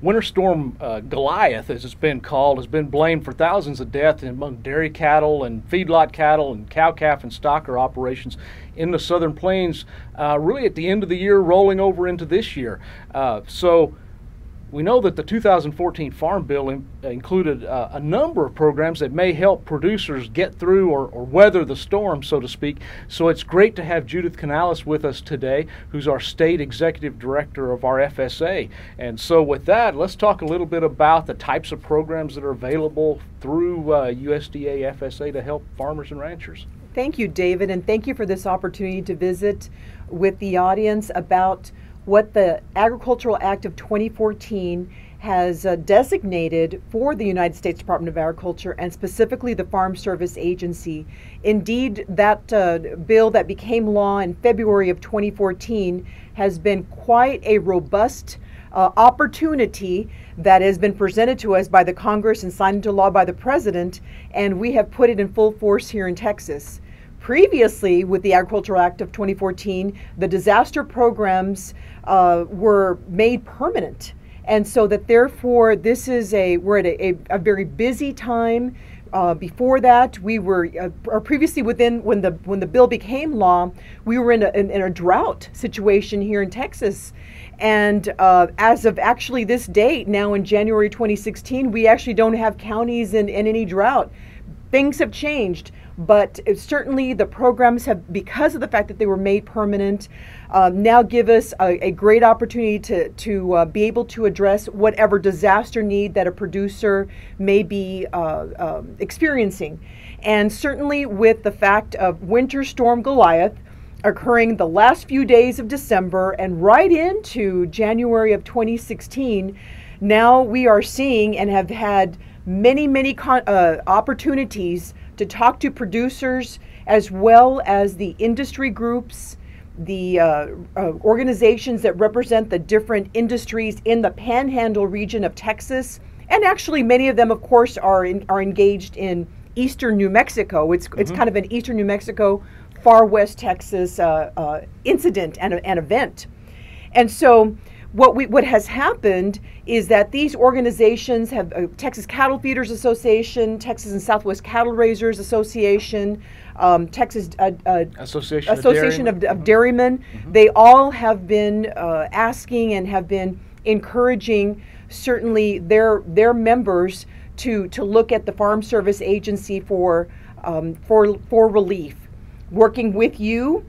Winter Storm Goliath, as it's been called, has been blamed for thousands of deaths among dairy cattle and feedlot cattle and cow-calf and stocker operations in the Southern Plains, really at the end of the year, rolling over into this year. So we know that the 2014 Farm Bill included a number of programs that may help producers get through or weather the storm, so to speak. So it's great to have Judith Canales with us today, who's our State Executive Director of our FSA. And so with that, let's talk a little bit about the types of programs that are available through USDA FSA to help farmers and ranchers. Thank you, David, and thank you for this opportunity to visit with the audience about what the Agricultural Act of 2014 has designated for the United States Department of Agriculture and specifically the Farm Service Agency. Indeed, that bill that became law in February of 2014 has been quite a robust opportunity that has been presented to us by the Congress and signed into law by the President, and we have put it in full force here in Texas. Previously, with the Agricultural Act of 2014, the disaster programs were made permanent. And so that therefore, we're at a very busy time. Before that, we were, or previously when the bill became law, we were in a drought situation here in Texas. And as of actually this date, now in January 2016, we actually don't have counties in any drought. Things have changed, but certainly the programs have, because of the fact that they were made permanent, now give us a great opportunity to be able to address whatever disaster need that a producer may be experiencing. And certainly with the fact of Winter Storm Goliath occurring the last few days of December and right into January of 2016, now we are seeing and have had many opportunities to talk to producers as well as the industry groups, the organizations that represent the different industries in the Panhandle region of Texas, and actually many of them, of course, are engaged in eastern New Mexico. It's kind of an eastern New Mexico, far west Texas incident and event. And so what has happened is that these organizations have Texas Cattle Feeders Association, Texas and Southwest Cattle Raisers Association, Texas Association of Dairymen. They all have been asking and have been encouraging certainly their members to look at the Farm Service Agency for relief, working with you,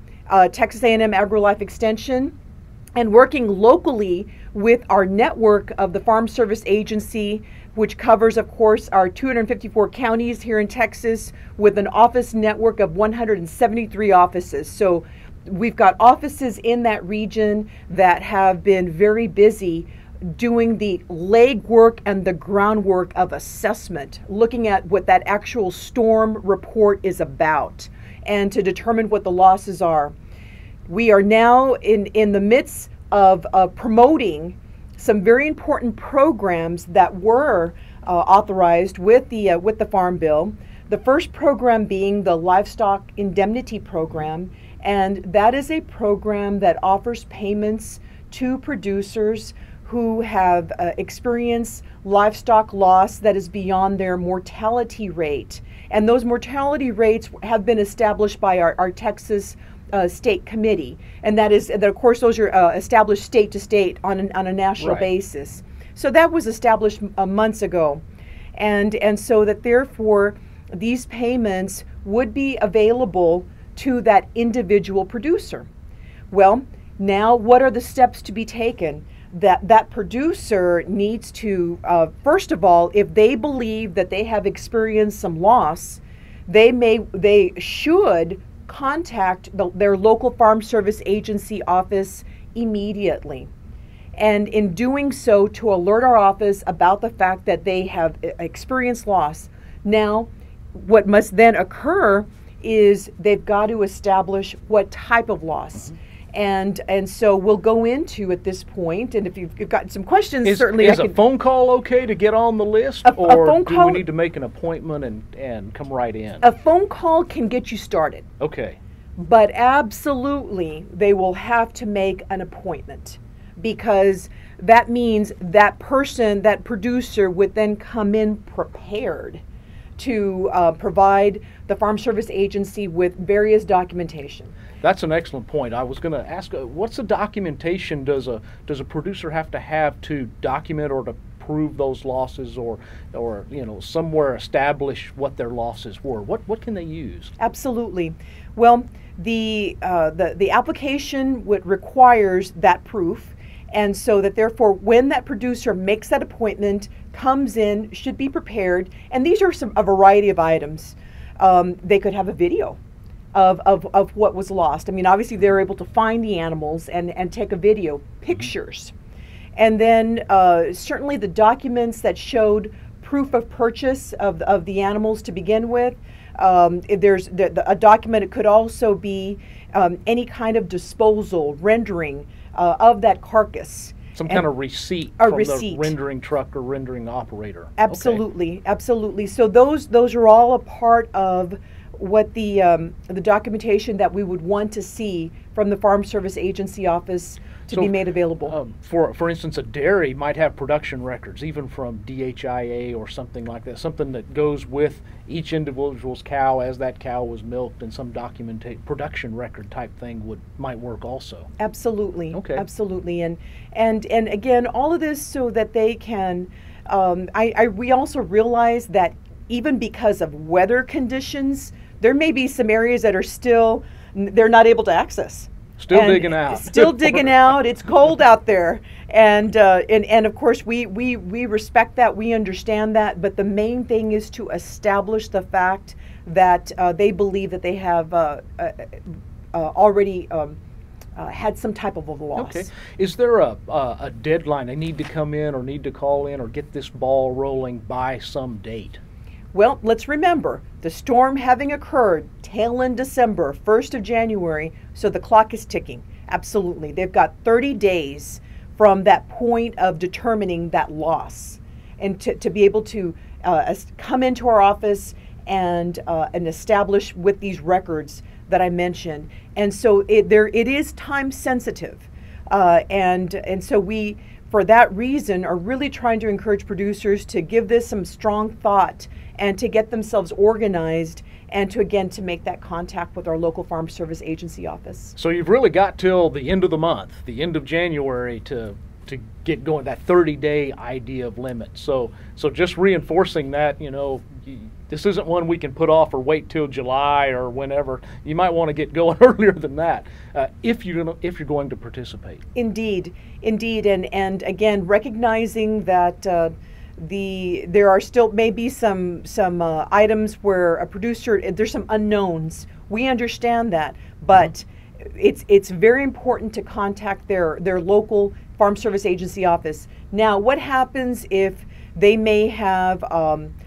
Texas A&M AgriLife Extension, and working locally with our network of the Farm Service Agency, which covers, of course, our 254 counties here in Texas with an office network of 173 offices. So we've got offices in that region that have been very busy doing the legwork and the groundwork of assessment, looking at what that actual storm report is about and to determine what the losses are. We are now in the midst of promoting some very important programs that were authorized with the Farm Bill. The first program being the Livestock Indemnity Program, and that is a program that offers payments to producers who have experienced livestock loss that is beyond their mortality rate. And those mortality rates have been established by our Texas state committee, and that of course those are established state to state on a national basis. So that was established months ago, and so that therefore these payments would be available to that individual producer. Well, now what are the steps to be taken? That producer needs to first of all, if they believe that they have experienced some loss, they should contact their local Farm Service Agency office immediately. And in doing so, to alert our office about the fact that they have experienced loss. Now, what must then occur is they've got to establish what type of loss. And so we'll go into at this point, and if you've got some questions, certainly is a phone call okay to get on the list, or do we need to make an appointment and come right in? A phone call can get you started. Okay. But absolutely, they will have to make an appointment, because that means that person, that producer, would then come in prepared to provide the Farm Service Agency with various documentation. That's an excellent point. I was going to ask, what's the documentation does a producer have to document or to prove those losses, or somewhere establish what their losses were? What can they use? Absolutely. Well, the application requires that proof. And so that therefore, when that producer makes that appointment, comes in, should be prepared. And these are a variety of items. They could have a video of what was lost. I mean, obviously they're able to find the animals and take a video, pictures. And then certainly the documents that showed proof of purchase of the animals to begin with. There's a document. It could also be any kind of disposal, rendering of that carcass. Some kind of receipt from the rendering truck or rendering operator. Absolutely, absolutely. So those are all a part of what the documentation that we would want to see from the Farm Service Agency office to be made available. For instance, a dairy might have production records, even from DHIA or something like that, something that goes with each individual's cow as that cow was milked, and some production record type thing might work also. Absolutely. Okay. Absolutely. And again, all of this so that they can, we also realize that even because of weather conditions, there may be some areas that are they're not able to access. Still digging out. Still digging out. It's cold out there, and of course we respect that. We understand that. But the main thing is to establish the fact that they believe that they have already had some type of a loss. Okay. Is there a deadline? They need to come in or need to call in or get this ball rolling by some date? Well, let's remember, the storm having occurred tail end December, 1st of January, so the clock is ticking. Absolutely. They've got 30 days from that point of determining that loss, and to be able to come into our office and establish with these records that I mentioned. And so it is time sensitive. And so we, for that reason, are really trying to encourage producers to give this some strong thought and to get themselves organized, and to make that contact with our local Farm Service Agency office. So you've really got till the end of the month, the end of January, to get going, that 30-day idea of limit. So just reinforcing that, this isn't one we can put off or wait till July or whenever. You might want to get going earlier than that if you're going to participate. Indeed, and again, recognizing that there are still maybe some items where a producer, there's some unknowns. We understand that, but it's very important to contact their local Farm Service Agency office. Now, what happens if they may have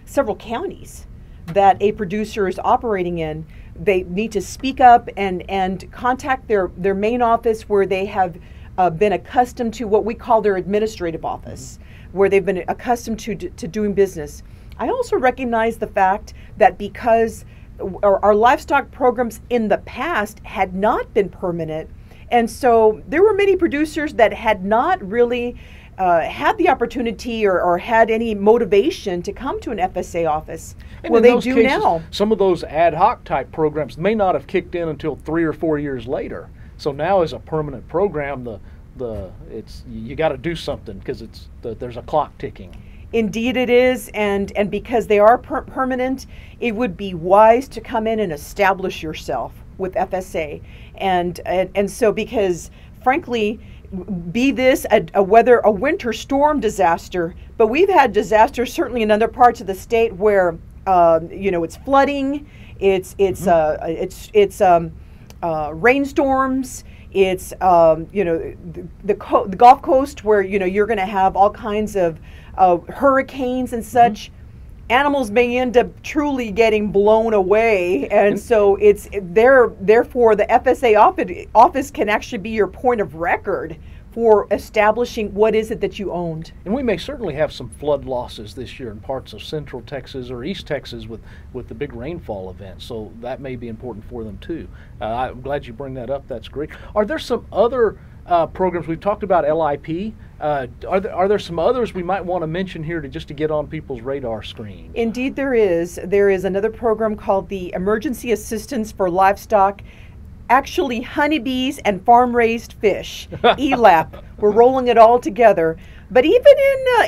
several counties that a producer is operating in? They need to speak up and contact their main office, where they have been accustomed to what we call their administrative office, where they've been accustomed to doing business. I also recognize the fact that because our livestock programs in the past had not been permanent, and so there were many producers that had not really had the opportunity or had any motivation to come to an FSA office. And well, they do cases, now. Some of those ad hoc type programs may not have kicked in until 3 or 4 years later. So now, as a permanent program, you got to do something, because there's a clock ticking. Indeed it is, and because they are permanent, it would be wise to come in and establish yourself with FSA, and so, because frankly, be this a winter storm disaster, but we've had disasters certainly in other parts of the state where it's flooding, it's rainstorms. It's the Gulf Coast, where you're going to have all kinds of hurricanes and such. Animals may end up truly getting blown away, and so therefore the FSA office can actually be your point of record for establishing what is it that you owned. And we may certainly have some flood losses this year in parts of central Texas or east Texas with the big rainfall event, so that may be important for them too. I'm glad you bring that up. That's great. Are there some other programs. We've talked about LIP. Are there some others we might want to mention here just to get on people's radar screen? Indeed, there is. There is another program called the Emergency Assistance for Livestock, actually honeybees and farm-raised fish, ELAP. We're rolling it all together. But even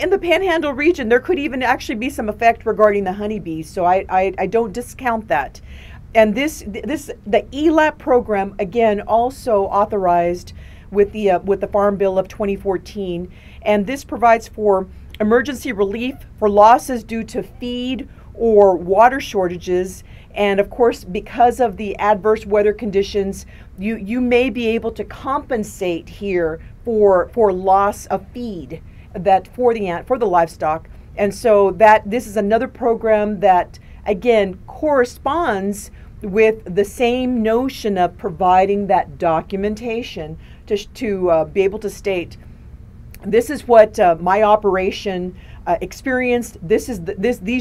in the Panhandle region, there could even actually be some effect regarding the honeybees. So I don't discount that. And the ELAP program, again, also authorized with the Farm Bill of 2014, and this provides for emergency relief for losses due to feed or water shortages. And of course, because of the adverse weather conditions, you may be able to compensate here for loss of feed for the livestock. And so this is another program that again corresponds with the same notion of providing that documentation to be able to state, this is what my operation experienced. These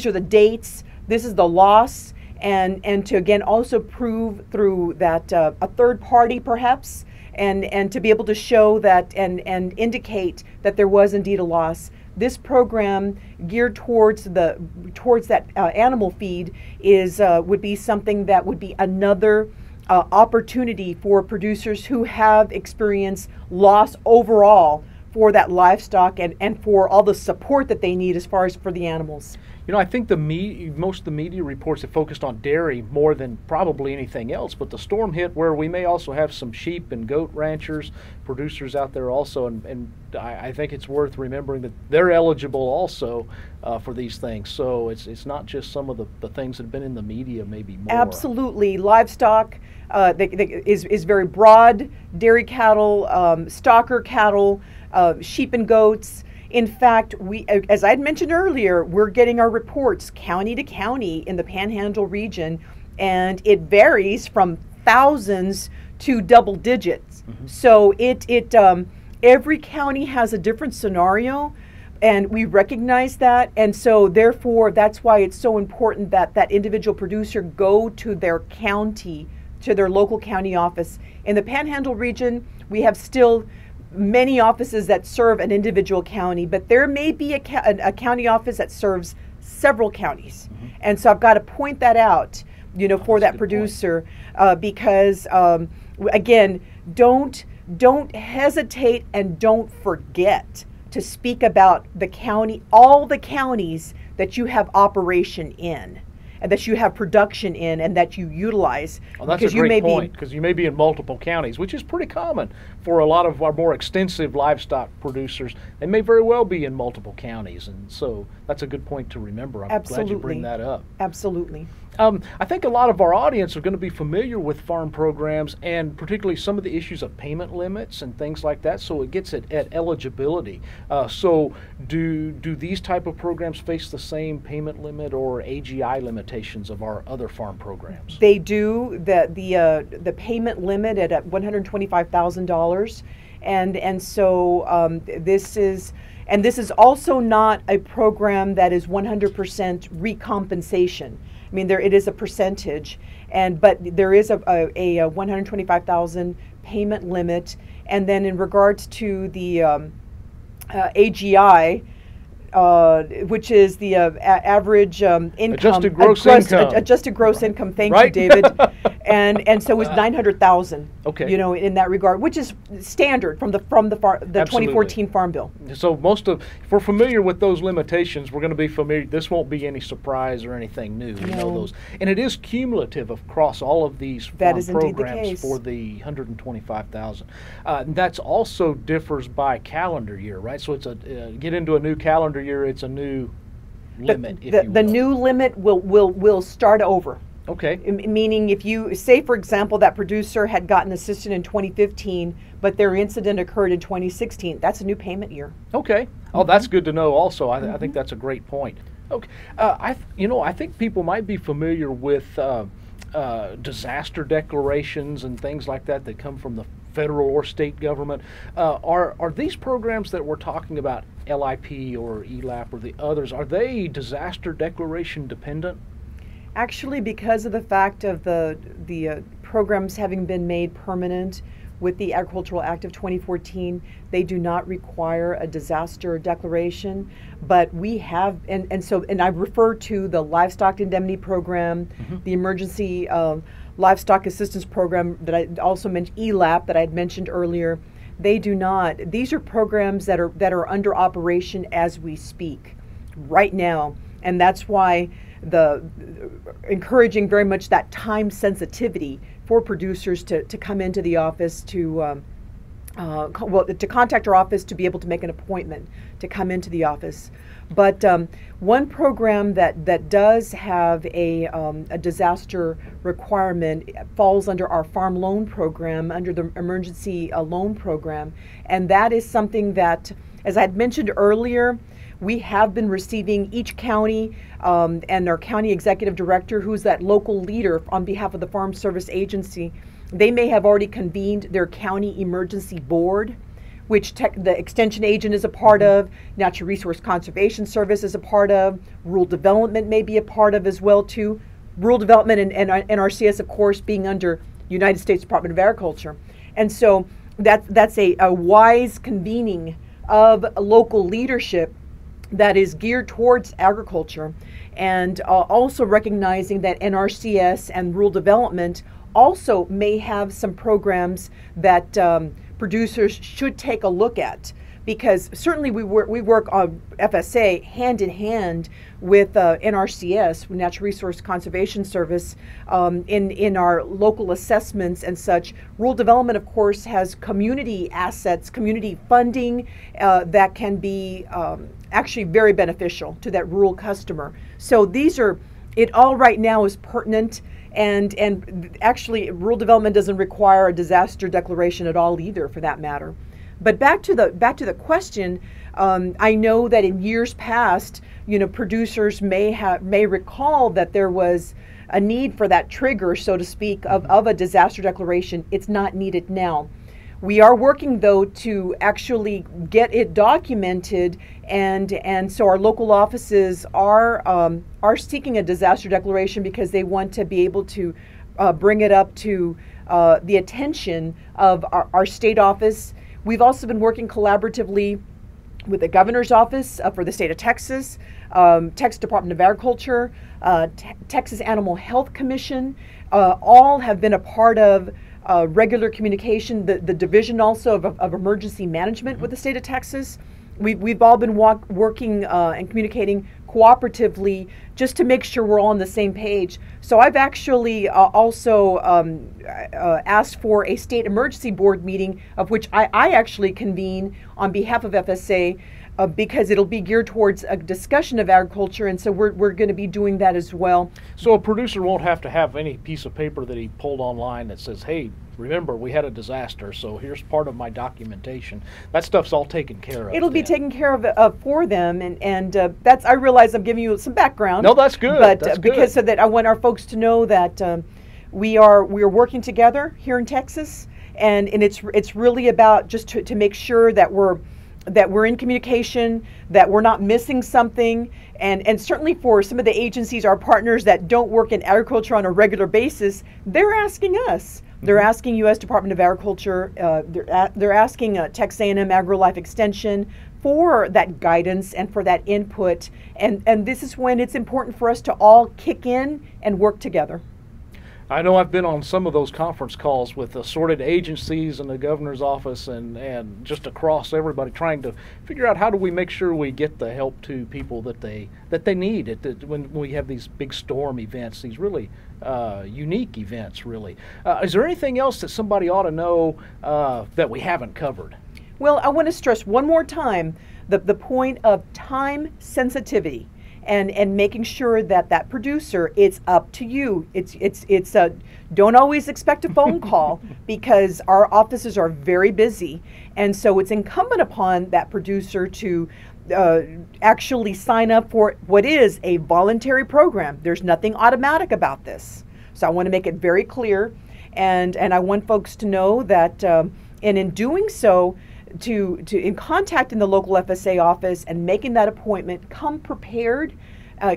are the dates. This is the loss, and to again also prove through that a third party perhaps, and to be able to show that and indicate that there was indeed a loss. This program geared towards that animal feed would be something that would be another opportunity for producers who have experienced loss overall for that livestock and for all the support that they need as far as for the animals. You know, I think most of the media reports have focused on dairy more than probably anything else, but the storm hit where we may also have some sheep and goat ranchers, producers out there also, and I think it's worth remembering that they're eligible also for these things. So it's not just some of the things that have been in the media, maybe more. Absolutely. Livestock is very broad. Dairy cattle, stocker cattle, sheep and goats. In fact, as I had mentioned earlier, we're getting our reports county to county in the Panhandle region, and it varies from thousands to double digits. Mm-hmm. So every county has a different scenario, and we recognize that, and so therefore that's why it's so important that that individual producer go to their county, to their local county office. In the Panhandle region, we have still many offices that serve an individual county, but there may be a county office that serves several counties. Mm-hmm. And so I've got to point that out, for that producer, because again, don't hesitate and don't forget to speak about all the counties that you have operation in, and that you have production in, and that you utilize. Well, that's a great point, because you may be in multiple counties, which is pretty common for a lot of our more extensive livestock producers. They may very well be in multiple counties, and so that's a good point to remember. I'm glad you bring that up. Absolutely. I think a lot of our audience are going to be familiar with farm programs, and particularly some of the issues of payment limits and things like that, so it gets at eligibility. So do these type of programs face the same payment limit or AGI limitations of our other farm programs? They do. The payment limit at $125,000, and so this is also not a program that is 100% recompensation. I mean, it is a percentage, but there is a $125,000 payment limit, and then in regards to the AGI, which is the average income, adjusted gross income. Adjusted gross income. Thank right? you, David. and so it's 900,000. Okay. In that regard, which is standard from the 2014 Farm Bill. So if we're familiar with those limitations, we're going to be familiar. This won't be any surprise or anything new. We know those, and it is cumulative across all of these farm programs for the 125,000. That's also differs by calendar year, right? So it's get into a new calendar year, it's a new limit. The new limit will start over. Okay. Meaning, if you say, for example, that producer had gotten assistance in 2015, but their incident occurred in 2016, that's a new payment year. Okay. Oh, that's good to know. Also, I think that's a great point. Okay. I think people might be familiar with disaster declarations and things like that come from the federal or state government. Are these programs that we're talking about, LIP or ELAP or the others, are they disaster declaration dependent? Actually, because of the fact of the programs having been made permanent, with the Agricultural Act of 2014. They do not require a disaster declaration, but we have, and I refer to the Livestock Indemnity Program, the Emergency Livestock Assistance Program that I also mentioned, ELAP, that I had mentioned earlier. They do not. These are programs that are under operation as we speak right now, and that's why the encouraging very much that time sensitivity for producers to come into the office to contact our office to be able to make an appointment to come into the office. But one program that does have a disaster requirement falls under our farm loan program, under the emergency loan program, and that is something that, as I had mentioned earlier, we have been receiving each county and our county executive director, who's that local leader on behalf of the Farm Service Agency. They may have already convened their county emergency board, which the extension agent is a part of, Natural Resource Conservation Service is a part of, rural development may be a part of as well too. Rural development and NRCS, of course, being under United States Department of Agriculture. And so that's a wise convening of local leadership that is geared towards agriculture, and also recognizing that NRCS and rural development also may have some programs that producers should take a look at, because certainly we work on FSA hand in hand with NRCS, Natural Resource Conservation Service, in our local assessments and such. Rural development, of course, has community assets, community funding that can be actually very beneficial to that rural customer. So it all right now is pertinent. And actually, rural development doesn't require a disaster declaration at all either, for that matter. But back to the question, I know that in years past, producers may recall that there was a need for that trigger, so to speak, of a disaster declaration. It's not needed now. We are working, though, to actually get it documented, and so our local offices are seeking a disaster declaration because they want to be able to bring it up to the attention of our state office. We've also been working collaboratively with the governor's office for the state of Texas, Texas Department of Agriculture, Texas Animal Health Commission. All have been a part of regular communication, the division also of emergency management with the state of Texas. We've all been working and communicating cooperatively just to make sure we're all on the same page. So I've actually also asked for a state emergency board meeting, of which I actually convene on behalf of FSA, because it'll be geared towards a discussion of agriculture, and so we're going to be doing that as well. So a producer won't have to have any piece of paper that he pulled online that says, hey, remember, we had a disaster, so here's part of my documentation. That stuff's all taken care of. It'll be taken care of for them, and that's, I realize I'm giving you some background. No, that's good. But that's because good. So that I want our folks to know that we are working together here in Texas, and it's really about just to make sure that we're in communication, that we're not missing something, and certainly for some of the agencies, our partners that don't work in agriculture on a regular basis, they're asking us. They're asking U.S. Department of Agriculture, they're asking Texas A&M AgriLife Extension for that guidance and for that input, and this is when it's important for us to all kick in and work together. I know I've been on some of those conference calls with assorted agencies and the governor's office and just across everybody, trying to figure out how do we make sure we get the help to people that they need when we have these big storm events, these really unique events, really. Is there anything else that somebody ought to know that we haven't covered? Well, I want to stress one more time the point of time sensitivity. And making sure that producer, it's up to you. It's don't always expect a phone call because our offices are very busy, and so it's incumbent upon that producer to actually sign up for what is a voluntary program. There's nothing automatic about this, so I want to make it very clear, and I want folks to know that, and in doing so, in contacting the local FSA office and making that appointment, come prepared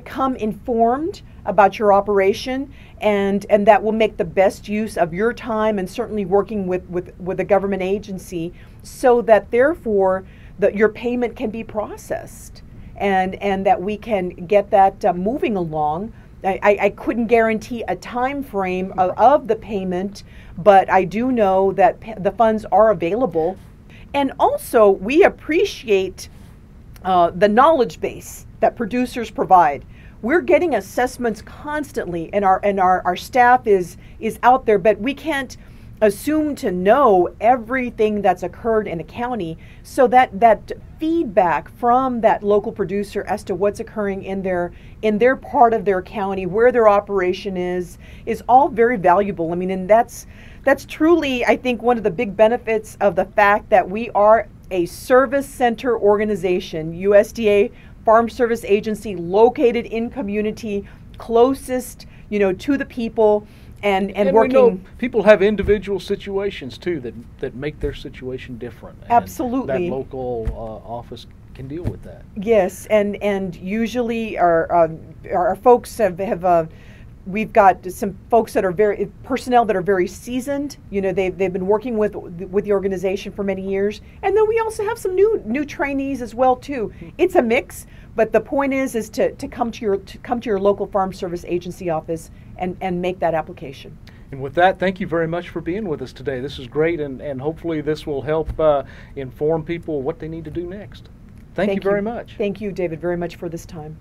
come informed about your operation, and that will make the best use of your time, and certainly working with a government agency, so that therefore your payment can be processed, and that we can get that moving along. I couldn't guarantee a time frame of the payment, but I do know that the funds are available. And also, we appreciate the knowledge base that producers provide. We're getting assessments constantly, and our staff is out there, but we can't assume to know everything that's occurred in a county. So that feedback from that local producer as to what's occurring in their part of their county, where their operation is all very valuable. I mean, and that's truly, I think, one of the big benefits of the fact that we are a service center organization, USDA Farm Service Agency, located in community, closest, to the people. And working. We know people have individual situations too that make their situation different. Absolutely. That local office can deal with that. Yes, and usually our folks have we've got some folks that are personnel that are very seasoned. They've been working with the organization for many years, and then we also have some new trainees as well too. It's a mix, but the point is to come to your local Farm Service Agency office and make that application. And with that, thank you very much for being with us today. This is great, and hopefully this will help inform people what they need to do next. Thank you very much. Thank you, David, very much for this time.